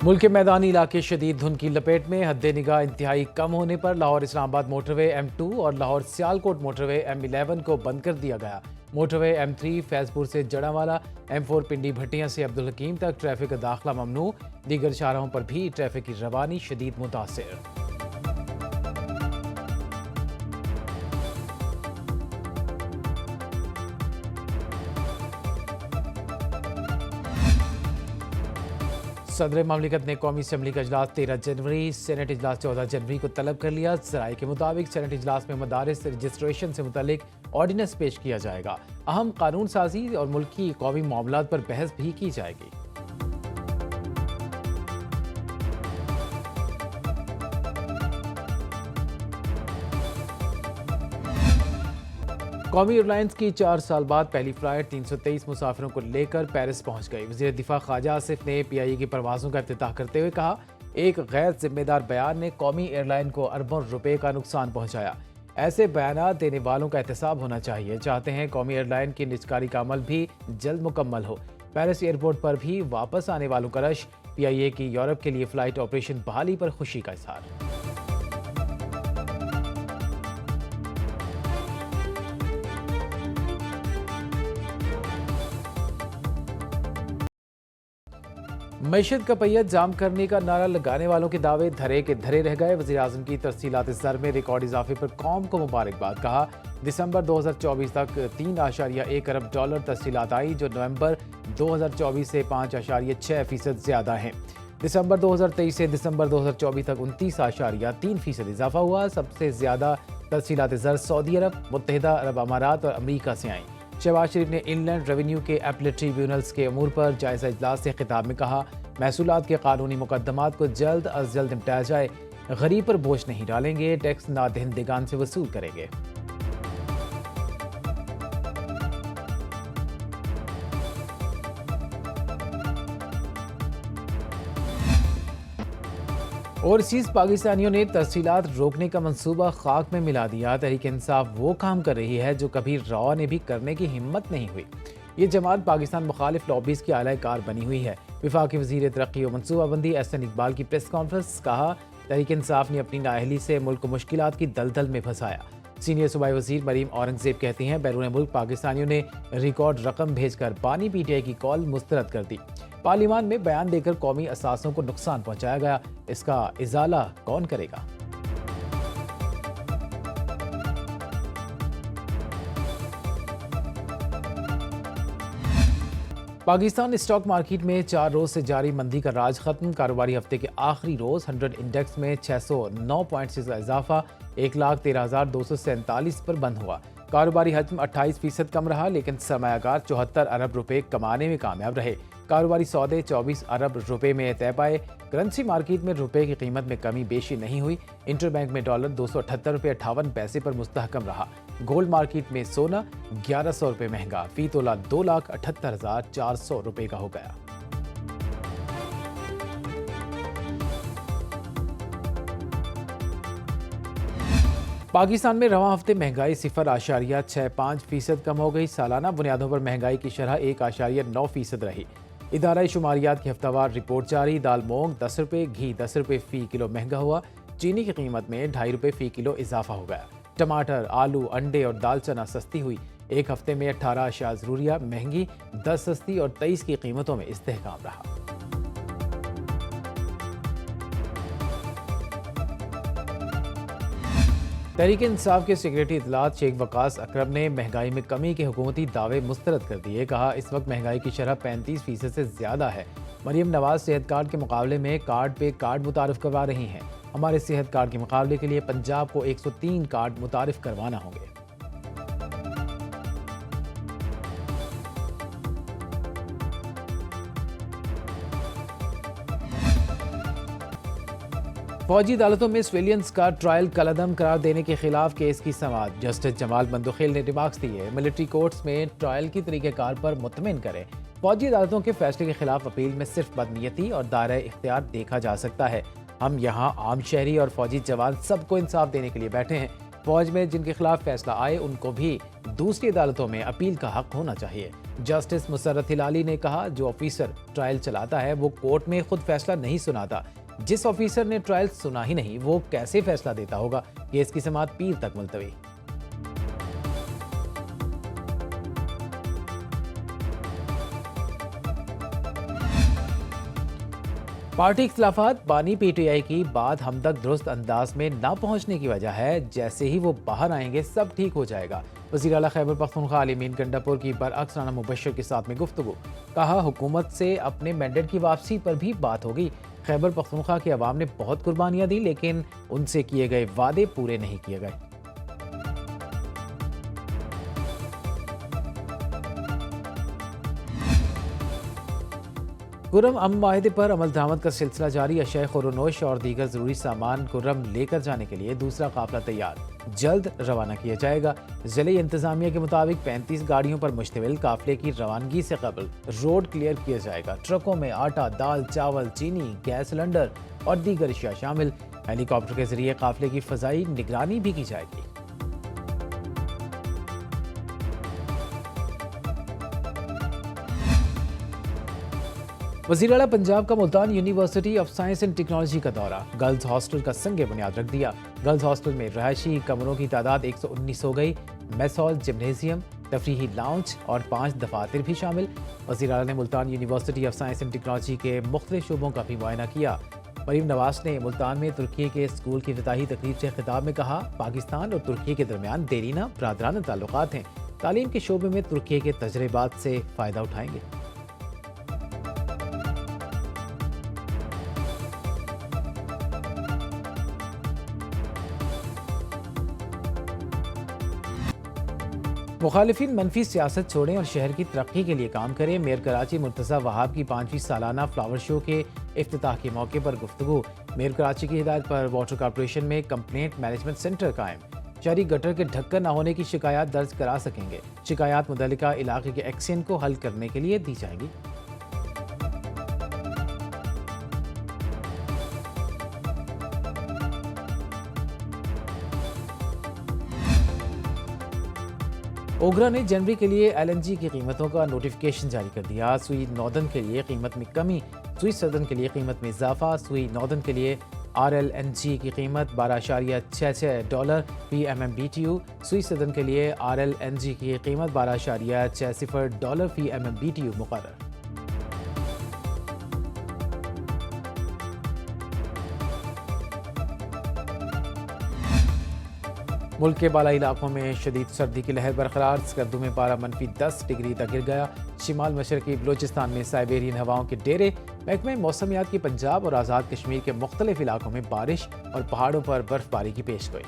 मुल्क के मैदानी इलाके शदीद धुंध की लपेट में। हद्दे निगाह इंतहाई कम होने पर लाहौर इस्लामाबाद मोटरवे M2 और लाहौर सियालकोट मोटरवे M11 को बंद कर दिया गया। मोटरवे M3 फैजपुर से जड़ावाला, M4 पिंडी भट्टियां से अब्दुल हकीम तक ट्रैफिक का दाखिला ममनू। दीगर शाहराहों पर भी ट्रैफिक की रवानी शदीद मुतासिर। सदर ममलिकत ने कौमी असम्बली का इजलास 13 जनवरी, सेनेट इजलास 14 जनवरी को तलब कर लिया। जराये के मुताबिक सेनेट इजलास में मदारिस रजिस्ट्रेशन से मुतल्लिक ऑर्डिनेंस पेश किया जाएगा। अहम कानून साजी और मुल्क की कौमी मामलात पर बहस भी की जाएगी। कौमी एयरलाइंस की 4 साल बाद पहली फ्लाइट 323 मुसाफिरों को लेकर पेरिस पहुंच गई। वज़ीर दिफा ख्वाजा आसिफ ने PIA की परवाज़ों का इफ्तिताह करते हुए कहा, एक गैर जिम्मेदार बयान ने कौमी एयरलाइन को अरबों रुपए का नुकसान पहुंचाया। ऐसे बयान देने वालों का एहतसाब होना चाहिए। चाहते हैं कौमी एयरलाइन की निजकारी का अमल भी जल्द मुकम्मल हो। पेरिस एयरपोर्ट पर भी वापस आने वालों का रश। PIA की यूरोप के लिए फ्लाइट ऑपरेशन बहाली पर खुशी का इजहार। मईशत का पहिया जाम करने का नारा लगाने वालों के दावे धरे के धरे रह गए। वज़ीर आज़म की तरसीलात ज़र में रिकॉर्ड इजाफे पर कौम को मुबारकबाद। कहा, दिसंबर 2024 तक $3.1 अरब तरसीलात आई, जो नवंबर 2024 से 5.6% ज्यादा हैं। दिसंबर 2023 से दिसंबर 2024 तक 29.3% इजाफा हुआ। सबसे ज्यादा तरसीलात ज़र सऊदी अरब, मुत्तहिदा अरब अमारात और अमरीका से आई। शहबाज शरीफ ने इनलैंड रेवेन्यू के अपीलेट ट्रिब्यूनल्स के अमूर पर जायजा इजलास से खिताब में कहा, महसूलात के कानूनी मुकदमात को जल्द अज जल्द निपटाया जाए। गरीब पर बोझ नहीं डालेंगे, टैक्स नादहिंदगान से वसूल करेंगे। ओवरसीज पाकिस्तानियों ने तरसीलात रोकने का मंसूबा खाक में मिला दिया। तहरीक इंसाफ वो काम कर रही है जो कभी रॉ ने भी करने की हिम्मत नहीं हुई। ये जमात पाकिस्तान मुखालिफ लॉबीज की आला कार बनी हुई है। वफाकी वज़ीर तरक्की और मनसूबाबंदी SN इकबाल की प्रेस कॉन्फ्रेंस। कहा, तहरीक इंसाफ ने अपनी नाअहली से मुल्क को मुश्किलात की दलदल में फंसाया। सीनियर सूबाई वज़ीर मरीम औरंगजेब कहती हैं, बैरून मुल्क पाकिस्तानियों ने रिकॉर्ड रकम भेजकर पानी PTI की कॉल मुस्तरद कर दी। पार्लियामान में बयान देकर कौमी असासों को नुकसान पहुंचाया गया। इसका इजाला कौन करेगा? पाकिस्तान स्टॉक मार्केट में 4 रोज से जारी मंदी का राज खत्म। कारोबारी हफ्ते के आखिरी रोज 100 इंडेक्स में 609 पॉइंट से इजाफा 1,13,247 पर बंद हुआ। कारोबारी हजम 28% कम रहा, लेकिन सरमायाकार 74 अरब रुपए कमाने में कामयाब रहे। कारोबारी सौदे 24 अरब रुपए में तय पाए। करेंसी मार्केट में रुपए की कीमत में कमी बेशी नहीं हुई। इंटरबैंक में डॉलर 278.58 पर मुस्तहकम रहा। गोल्ड मार्केट में सोना 1100 रुपए महंगा, फी तोला 2,78,400 रुपए का हो गया। पाकिस्तान में रवां हफ्ते महंगाई 0.65% कम हो गई। सालाना बुनियादों पर महंगाई की शरह 1.9% रही। इदारा शुमारियात की हफ्तावार रिपोर्ट जारी। दाल मूंग 10 रुपये, घी 10 रुपये फी किलो महंगा हुआ। चीनी की कीमत में 2.5 रुपये फी किलो इजाफा हो गया। टमाटर, आलू, अंडे और दाल चना सस्ती हुई। एक हफ्ते में 18 अशिया ज़रूरिया महंगी, 10 सस्ती और 23 की कीमतों में इस्तेहकाम रहा। तहरीक इंसाफ के सेक्रेटरी इतलात शेख वकास अकरम ने महंगाई में कमी के हुकूमती दावे मुस्तरद कर दिए। कहा, इस वक्त महंगाई की शरह 35% से ज्यादा है। मरियम नवाज सेहत कार्ड के मुकाबले में कार्ड पे कार्ड मुतारिफ करवा रही हैं। हमारे सेहत कार्ड के मुकाबले के लिए पंजाब को 103 कार्ड मुतारिफ करवाना होंगे। फौजी अदालतों में सिविलियंस का ट्रायल कलअदम करार देने के खिलाफ केस की समाअत। जस्टिस जमाल बंदुखेल ने रिमार्क्स दिए, मिलिट्री कोर्ट्स में ट्रायल की तरीक़ेकार पर मुतमिन करें। फौजी अदालतों के फैसले के खिलाफ अपील में सिर्फ बदनीयती और दायरा इख्तियार देखा जा सकता है। हम यहाँ आम शहरी और फौजी जवान सबको इंसाफ देने के लिए बैठे हैं। फौज में जिनके खिलाफ फैसला आए उनको भी दूसरी अदालतों में अपील का हक होना चाहिए। जस्टिस मुसर्रत हिलाली ने कहा, जो ऑफिसर ट्रायल चलाता है वो कोर्ट में खुद फैसला नहीं सुनाता। जिस ऑफिसर ने ट्रायल सुना ही नहीं वो कैसे फैसला देता होगा। केस की समाअत पीर तक मुलतवी। पार्टी इख्तिलाफात बानी पीटीआई की बात हम तक दुरुस्त अंदाज में ना पहुंचने की वजह है। जैसे ही वो बाहर आएंगे सब ठीक हो जाएगा। वज़ीर आला खैबर पख्तूनख्वा अली मीन गंडापुर की बरअक्स राना मुबश्शिर के साथ में गुफ्तगू। कहा, हुकूमत से अपने मैंडेट की वापसी पर भी बात होगी। खैबर पख्तूनख्वा के अवाम ने बहुत कुर्बानियां दी लेकिन उनसे किए गए वादे पूरे नहीं किए गए। खुर्रम अमन माहिदे पर अमल दरामद का सिलसिला जारी। अशय खुरनोश और दीगर जरूरी सामान खुर्रम लेकर जाने के लिए दूसरा काफिला तैयार, जल्द रवाना किया जाएगा। जिले इंतजामिया के मुताबिक 35 गाड़ियों पर मुश्तमिल काफिले की रवानगी से कबल रोड क्लियर किया जाएगा। ट्रकों में आटा, दाल, चावल, चीनी, गैस सिलेंडर और दीगर अशिया शामिल। हेलीकॉप्टर के जरिए काफिले की फजाई निगरानी भी की जाएगी। वज़ीर आला पंजाब का Multan university of science and technology का दौरा। गर्ल्स हॉस्टल का संग बुनियाद रख दिया। गर्ल्स हॉस्टल में रहायशी कमरों की तादाद 119 हो गई। मेस हॉल, जिम्नेजियम, तफरीही लाउंज और 5 दफातर भी शामिल। वज़ीर आला ने Multan university of science and technology के मुख्तलिफ शोबों का भी मुआयना किया। मरीम नवाज ने मुल्तान में तुर्की के स्कूल की इफ्तिताही तकरीब से खिताब में कहा, पाकिस्तान और तुर्की के दरमियान देरीना बरादराना ताल्लुकात हैं। तालीम के शोबे में तुर्की के तजर्बात से फ़ायदा उठाएंगे। मुखालिफिन मनफी सियासत छोड़ें और शहर की तरक्की के लिए काम करें। मेयर कराची मुर्तज़ा वहाब की 5वीं सालाना फ्लावर शो के इफ्तिताह के मौके पर गुफ्तगू। मेयर कराची की हिदायत पर वाटर कॉरपोरेशन में कंप्लेंट मैनेजमेंट सेंटर कायम। शहरी गटर के ढक्कन न होने की शिकायत दर्ज करा सकेंगे। शिकायत मुतल्लिका इलाके के एक्शन को हल करने के लिए दी जाएंगी। ओगरा ने जनवरी के लिए एलएनजी की कीमतों का नोटिफिकेशन जारी कर दिया। सुई नॉर्दर्न के लिए कीमत में कमी, सुई सदर्न के लिए कीमत में इजाफा। सुई नॉर्दर्न के लिए RLNG की कीमत $12.66 फी MMBTU। सुई सदर्न के लिए RLNG की कीमत $12.60 फी MMBTU मुकर्रर। मुल्क के बालाई इलाकों में शदीद सर्दी की लहर बरकरार। स्कर्दू में पारा -10 डिग्री तक गिर गया। शिमाल मशरकी बलोचिस्तान में साइबेरियन हवाओं के डेरे। महकमे मौसमियात की पंजाब और आज़ाद कश्मीर के मुख्तलिफ इलाकों में बारिश और पहाड़ों पर बर्फबारी की पेशगोई।